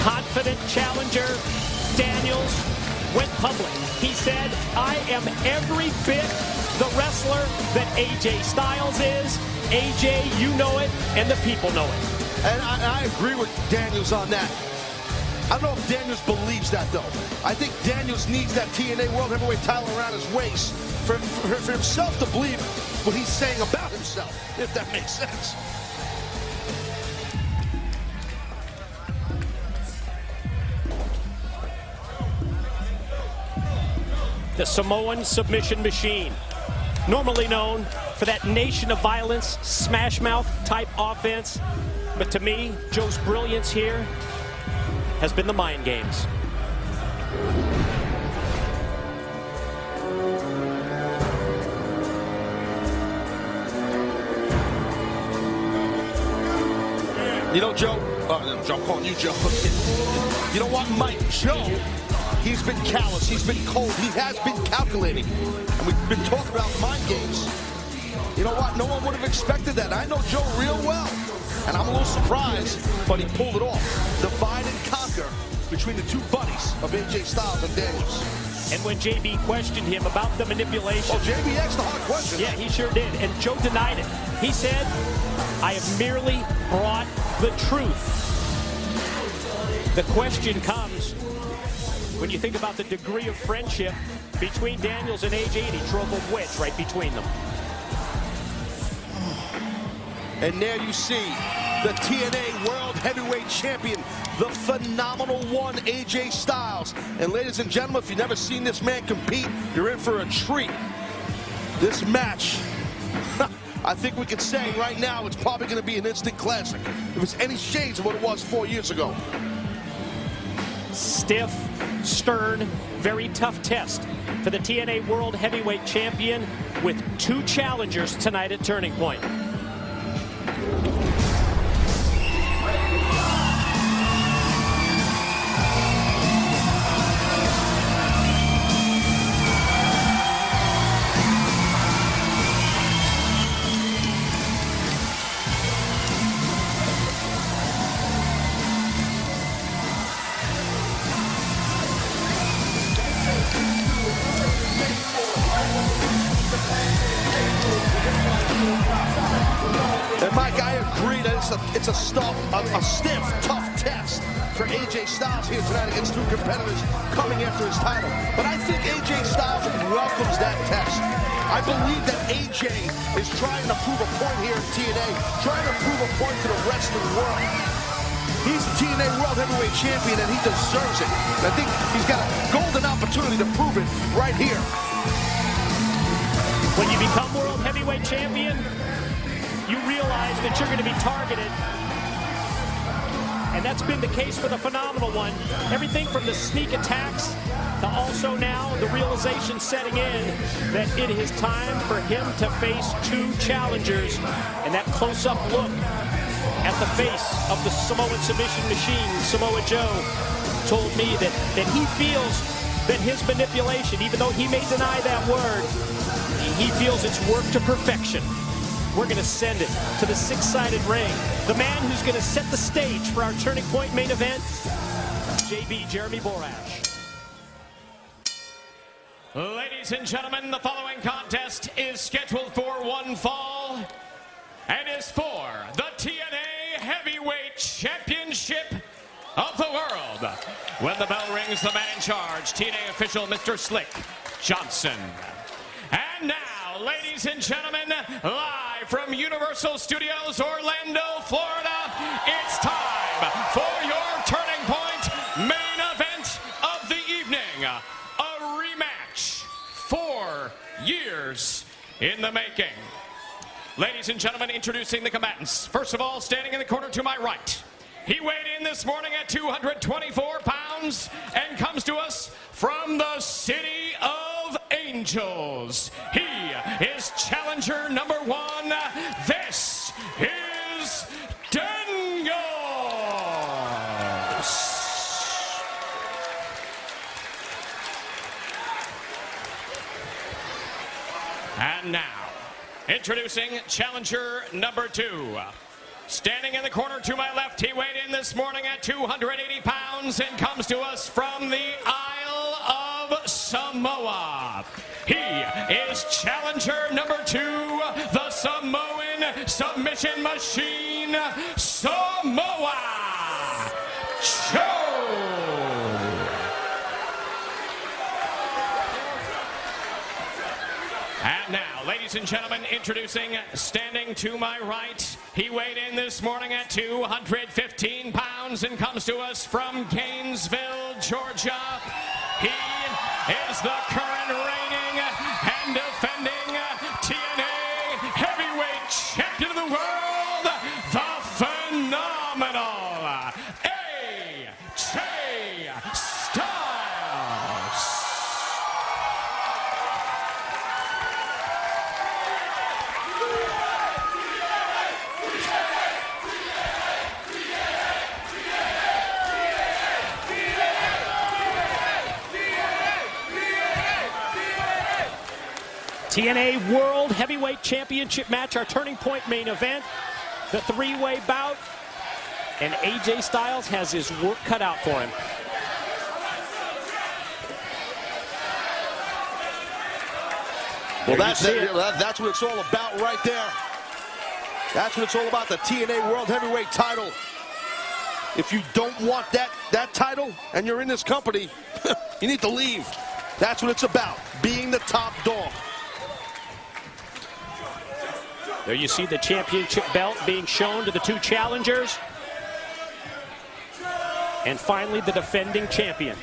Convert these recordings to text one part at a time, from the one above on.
confident challenger, Daniels, went public. He said, I am every bit the wrestler that AJ Styles is. AJ, you know it, and the people know it. And I agree with Daniels on that. I don't know if Daniels believes that, though. I think Daniels needs that TNA World Heavyweight title around his waist for himself to believe what he's saying about himself, if that makes sense. The Samoan submission machine, normally known for that nation of violence, smash mouth type offense. But to me, Joe's brilliance here has been the mind games. You know, Joe, I'm calling you Joe. You know what, Mike? Joe, he's been callous, he's been cold, he has been calculating. And we've been talking about mind games. You know what? No one would have expected that. I know Joe real well. And I'm a little surprised, but he pulled it off. Divide and conquer between the two buddies of AJ Styles and Daniels. And when JB questioned him about the manipulation... Oh, JB asked the hard question. Yeah, he sure did. And Joe denied it. He said, I have merely brought the truth. The question comes when you think about the degree of friendship between Daniels and AJ, and he drove a wedge right between them. And there you see the TNA World Heavyweight Champion, the phenomenal one, AJ Styles. And ladies and gentlemen, if you've never seen this man compete, you're in for a treat. This match, I think we can say right now it's probably going to be an instant classic. If it's any shades of what it was 4 years ago. Stiff, stern, very tough test for the TNA World Heavyweight Champion with two challengers tonight at Turning Point. And Mike, I agree that it's a stiff, tough test for AJ Styles here tonight against two competitors coming after his title. But I think AJ Styles welcomes that test. I believe that AJ is trying to prove a point here in TNA, trying to prove a point to the wrestling world. He's the TNA World Heavyweight Champion, and he deserves it. And I think he's got a golden opportunity to prove it right here. When you become World Heavyweight Champion, you realize that you're going to be targeted. And that's been the case for the phenomenal one. Everything from the sneak attacks to also now the realization setting in that it is time for him to face two challengers. And that close-up look at the face of the Samoan submission machine, Samoa Joe, told me that he feels that his manipulation, even though he may deny that word, he feels it's worked to perfection. We're going to send it to the six-sided ring. The man who's going to set the stage for our Turning Point main event, JB Jeremy Borash. Ladies and gentlemen, the following contest is scheduled for one fall and is for the TNA Heavyweight Championship of the world. When the bell rings, the man in charge, TNA official Mr. Slick Johnson. And now, ladies and gentlemen, live from Universal Studios, Orlando, Florida, it's time for your Turning Point main event of the evening. A rematch, 4 years in the making. Ladies and gentlemen, introducing the combatants. First of all, standing in the corner to my right. He weighed in this morning at 224 pounds and comes to us from the City of Angels. He is challenger number 1. This is Daniels. And now, introducing challenger number 2. Standing in the corner to my left, he weighed in this morning at 280 pounds pounds and comes to us from the Isle of Samoa. He is challenger number 2, the Samoan submission machine, Samoa Joe. And now, ladies and gentlemen, introducing, standing to my right, he weighed in this morning at 215 pounds and comes to us from Gainesville, Georgia. He is the current reigning and defending TNA heavyweight champion of the world, the phenomenal AJ Styles. TNA World Heavyweight Championship match, our turning point main event, the three-way bout, and AJ Styles has his work cut out for him. Well, that's what it's all about right there. That's what it's all about, the TNA World Heavyweight title. If you don't want that title and you're in this company, you need to leave. That's what it's about, being the top dog. There you see the championship belt being shown to the two challengers. And finally, the defending champion.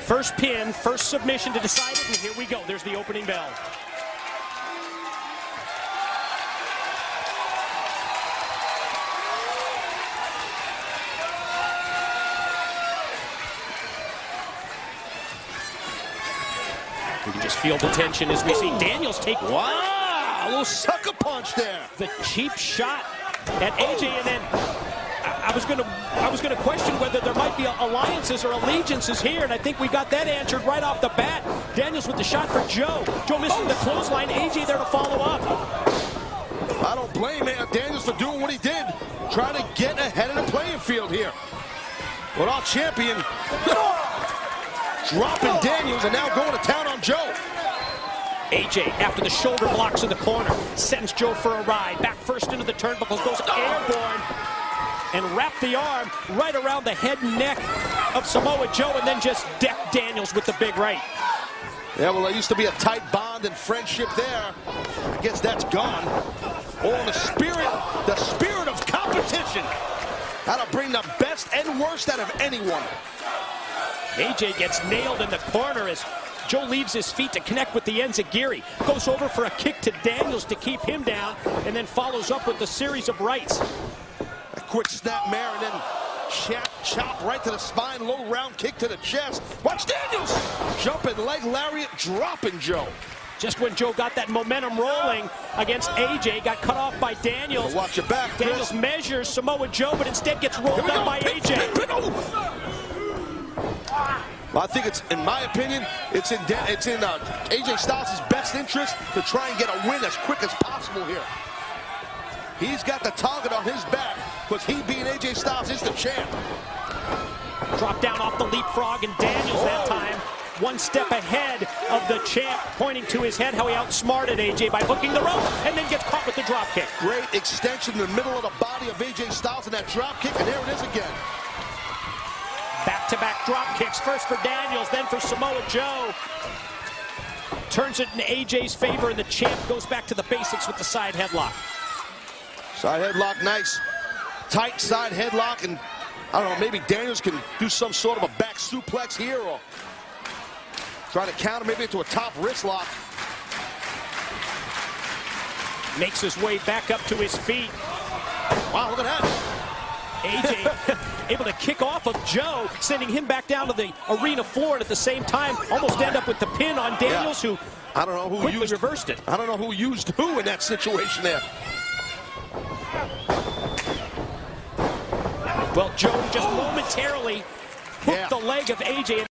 First pin, first submission to decide it, and here we go. There's the opening bell. We can just feel the tension as we see Daniels take. Wow, a little sucker punch there. The cheap shot at AJ, and then I was gonna question whether there might be alliances or allegiances here, and I think we got that answered right off the bat. Daniels with the shot for Joe. Joe missing the clothesline. AJ there to follow up. I don't blame Daniels for doing what he did, trying to get ahead of the playing field here. But our champion dropping Daniels and now going to town on Joe. AJ, after the shoulder blocks in the corner, sends Joe for a ride. Back first into the turnbuckles, goes airborne, and wrapped the arm right around the head and neck of Samoa Joe, and then just decked Daniels with the big right. Yeah, well, there used to be a tight bond and friendship there. I guess that's gone. Oh, the spirit of competition. How to bring the best and worst out of anyone. AJ gets nailed in the corner as Joe leaves his feet to connect with the enziguri. Goes over for a kick to Daniels to keep him down, and then follows up with a series of rights. A quick snap mare, and then chop right to the spine, low round kick to the chest. Watch Daniels! Jumping leg lariat, dropping Joe. Just when Joe got that momentum rolling against AJ, got cut off by Daniels. Watch your back, Chris. Daniels measures Samoa Joe, but instead gets rolled up by AJ. Well, I think it's, in my opinion, it's in AJ Styles' best interest to try and get a win as quick as possible here. He's got the target on his back, because he being AJ Styles is the champ. Drop down off the leapfrog, and Daniels that time one step ahead of the champ, pointing to his head how he outsmarted AJ by hooking the rope, and then gets caught with the drop kick. Great extension in the middle of the body of AJ Styles in that drop kick, and there it is again. Back-to-back drop kicks, first for Daniels, then for Samoa Joe. Turns it in AJ's favor, and the champ goes back to the basics with the side headlock. Side headlock, nice. Tight side headlock, and I don't know, maybe Daniels can do some sort of a back suplex here, or try to counter maybe into a top wrist lock. Makes his way back up to his feet. Wow, look at that. AJ able to kick off of Joe, sending him back down to the arena floor, and at the same time almost end up with the pin on Daniels, who I don't know who quickly reversed it. I don't know who used who in that situation there. Well, Joe just momentarily hooked the leg of AJ.